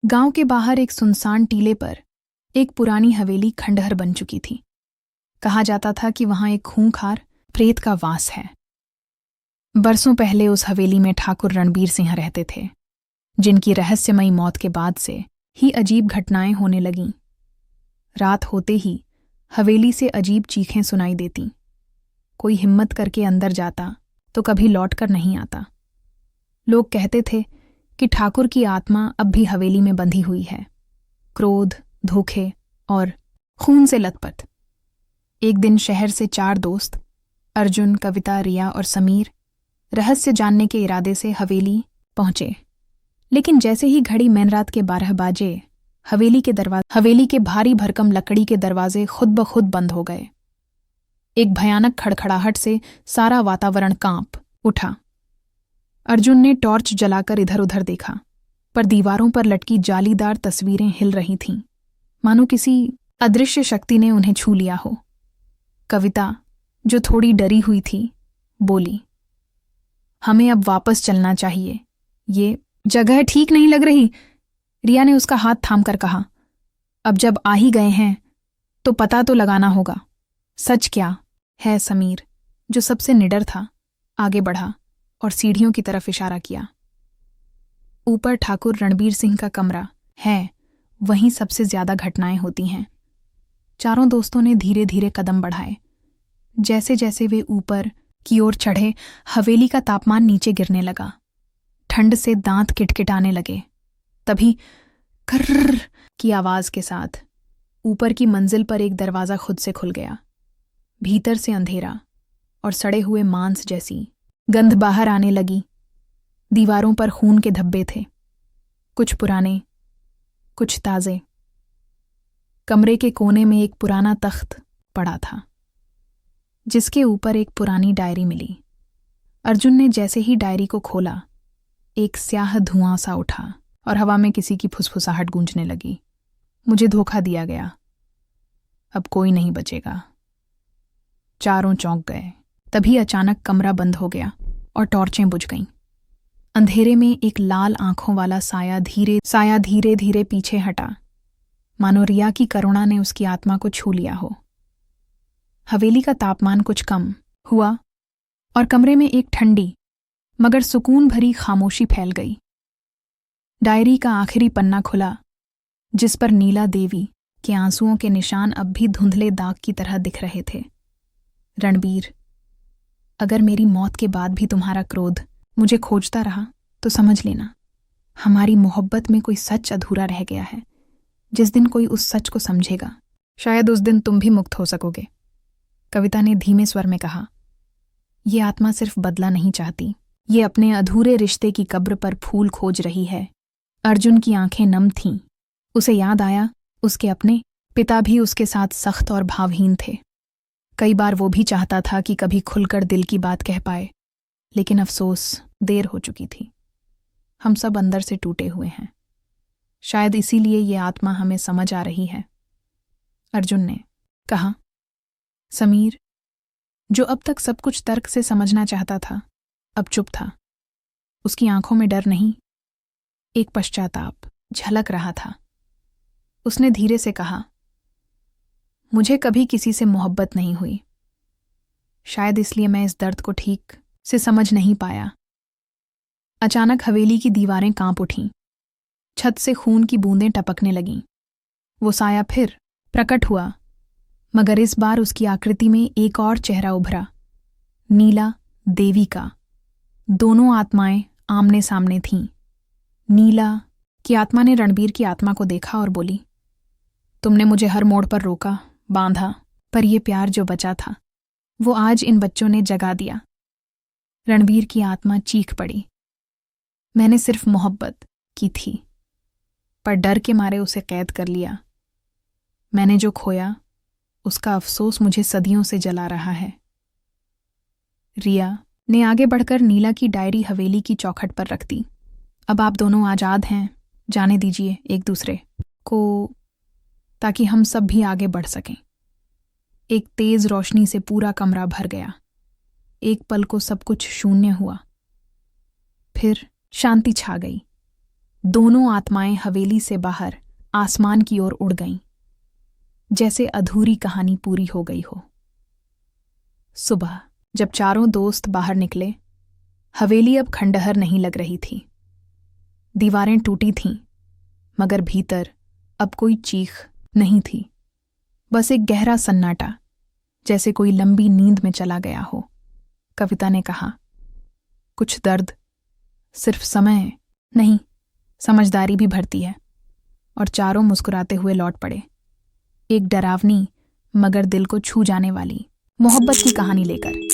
गांव के बाहर एक सुनसान टीले पर एक पुरानी हवेली खंडहर बन चुकी थी। कहा जाता था कि वहां एक खूंखार प्रेत का वास है। बरसों पहले उस हवेली में ठाकुर रणबीर सिंह रहते थे, जिनकी रहस्यमयी मौत के बाद से ही अजीब घटनाएं होने लगीं। रात होते ही हवेली से अजीब चीखें सुनाई देतीं। कोई हिम्मत करके अंदर जाता तो कभी लौटकर नहीं आता। लोग कहते थे कि ठाकुर की आत्मा अब भी हवेली में बंधी हुई है, क्रोध, धोखे और खून से लथपथ। एक दिन शहर से 4 दोस्त, अर्जुन, कविता, रिया और समीर, रहस्य जानने के इरादे से हवेली पहुंचे। लेकिन जैसे ही घड़ी मैन रात के 12 बाजे, हवेली के भारी भरकम लकड़ी के दरवाजे खुद ब खुद बंद हो गए। एक भयानक खड़खड़ाहट से सारा वातावरण कांप उठा। अर्जुन ने टॉर्च जलाकर इधर उधर देखा, पर दीवारों पर लटकी जालीदार तस्वीरें हिल रही थीं, मानो किसी अदृश्य शक्ति ने उन्हें छू लिया हो। कविता, जो थोड़ी डरी हुई थी, बोली, हमें अब वापस चलना चाहिए, ये जगह ठीक नहीं लग रही। रिया ने उसका हाथ थामकर कहा, अब जब आ ही गए हैं तो पता तो लगाना होगा। सच क्या है? समीर, जो सबसे निडर था, आगे बढ़ा और सीढ़ियों की तरफ इशारा किया। ऊपर ठाकुर रणबीर सिंह का कमरा है, वहीं सबसे ज्यादा घटनाएं होती हैं। चारों दोस्तों ने धीरे धीरे कदम बढ़ाए। जैसे जैसे वे ऊपर की ओर चढ़े, हवेली का तापमान नीचे गिरने लगा। ठंड से दांत किटकिटाने लगे। तभी कर्र की आवाज के साथ ऊपर की मंजिल पर एक दरवाजा खुद से खुल गया। भीतर से अंधेरा और सड़े हुए मांस जैसी गंध बाहर आने लगी। दीवारों पर खून के धब्बे थे, कुछ पुराने, कुछ ताजे। कमरे के कोने में एक पुराना तख्त पड़ा था, जिसके ऊपर एक पुरानी डायरी मिली। अर्जुन ने जैसे ही डायरी को खोला, एक स्याह धुआं सा उठा और हवा में किसी की फुसफुसाहट गूंजने लगी। मुझे धोखा दिया गया, अब कोई नहीं बचेगा। चारों चौंक गए। तभी अचानक कमरा बंद हो गया और टॉर्चें बुझ गईं। अंधेरे में एक लाल आंखों वाला साया धीरे धीरे पीछे हटा, मानो रिया की करुणा ने उसकी आत्मा को छू लिया हो। हवेली का तापमान कुछ कम हुआ और कमरे में एक ठंडी मगर सुकून भरी खामोशी फैल गई। डायरी का आखिरी पन्ना खुला, जिस पर नीला देवी के आंसुओं के निशान अब भी धुंधले दाग की तरह दिख रहे थे। रणबीर, अगर मेरी मौत के बाद भी तुम्हारा क्रोध मुझे खोजता रहा तो समझ लेना, हमारी मोहब्बत में कोई सच अधूरा रह गया है। जिस दिन कोई उस सच को समझेगा, शायद उस दिन तुम भी मुक्त हो सकोगे। कविता ने धीमे स्वर में कहा, ये आत्मा सिर्फ बदला नहीं चाहती, ये अपने अधूरे रिश्ते की कब्र पर फूल खोज रही है। अर्जुन की आंखें नम थीं। उसे याद आया, उसके अपने पिता भी उसके साथ सख्त और भावहीन थे। कई बार वो भी चाहता था कि कभी खुलकर दिल की बात कह पाए, लेकिन अफसोस, देर हो चुकी थी। हम सब अंदर से टूटे हुए हैं। शायद इसीलिए ये आत्मा हमें समझ आ रही है। अर्जुन ने कहा। समीर, जो अब तक सब कुछ तर्क से समझना चाहता था, अब चुप था। उसकी आंखों में डर नहीं, एक पश्चाताप झलक रहा था। उसने धीरे से कहा, मुझे कभी किसी से मोहब्बत नहीं हुई। शायद इसलिए मैं इस दर्द को ठीक से समझ नहीं पाया। अचानक हवेली की दीवारें कांप उठीं। छत से खून की बूंदें टपकने लगीं। वो साया फिर प्रकट हुआ, मगर इस बार उसकी आकृति में एक और चेहरा उभरा, नीला, देवी का। दोनों आत्माएं आमने सामने थीं। नीला की आत्मा ने रणबीर की आत्मा को देखा और बोली, तुमने मुझे हर मोड़ पर रोका, बांधा, पर यह प्यार जो बचा था, वो आज इन बच्चों ने जगा दिया। रणबीर की आत्मा चीख पड़ी, मैंने सिर्फ मोहब्बत की थी, पर डर के मारे उसे कैद कर लिया। मैंने जो खोया, उसका अफसोस मुझे सदियों से जला रहा है। रिया ने आगे बढ़कर नीला की डायरी हवेली की चौखट पर रख दी। अब आप दोनों आजाद हैं, जाने दीजिए एक दूसरे को, ताकि हम सब भी आगे बढ़ सकें। एक तेज रोशनी से पूरा कमरा भर गया। एक पल को सब कुछ शून्य हुआ। फिर शांति छा गई। दोनों आत्माएं हवेली से बाहर आसमान की ओर उड़ गईं, जैसे अधूरी कहानी पूरी हो गई हो। सुबह जब चारों दोस्त बाहर निकले, हवेली अब खंडहर नहीं लग रही थी। दीवारें टूटी थीं, मगर भीतर अब कोई चीख नहीं थी। बस एक गहरा सन्नाटा, जैसे कोई लंबी नींद में चला गया हो। कविता ने कहा, कुछ दर्द सिर्फ समय नहीं, समझदारी भी भरती है। और चारों मुस्कुराते हुए लौट पड़े, एक डरावनी मगर दिल को छू जाने वाली मोहब्बत की कहानी लेकर।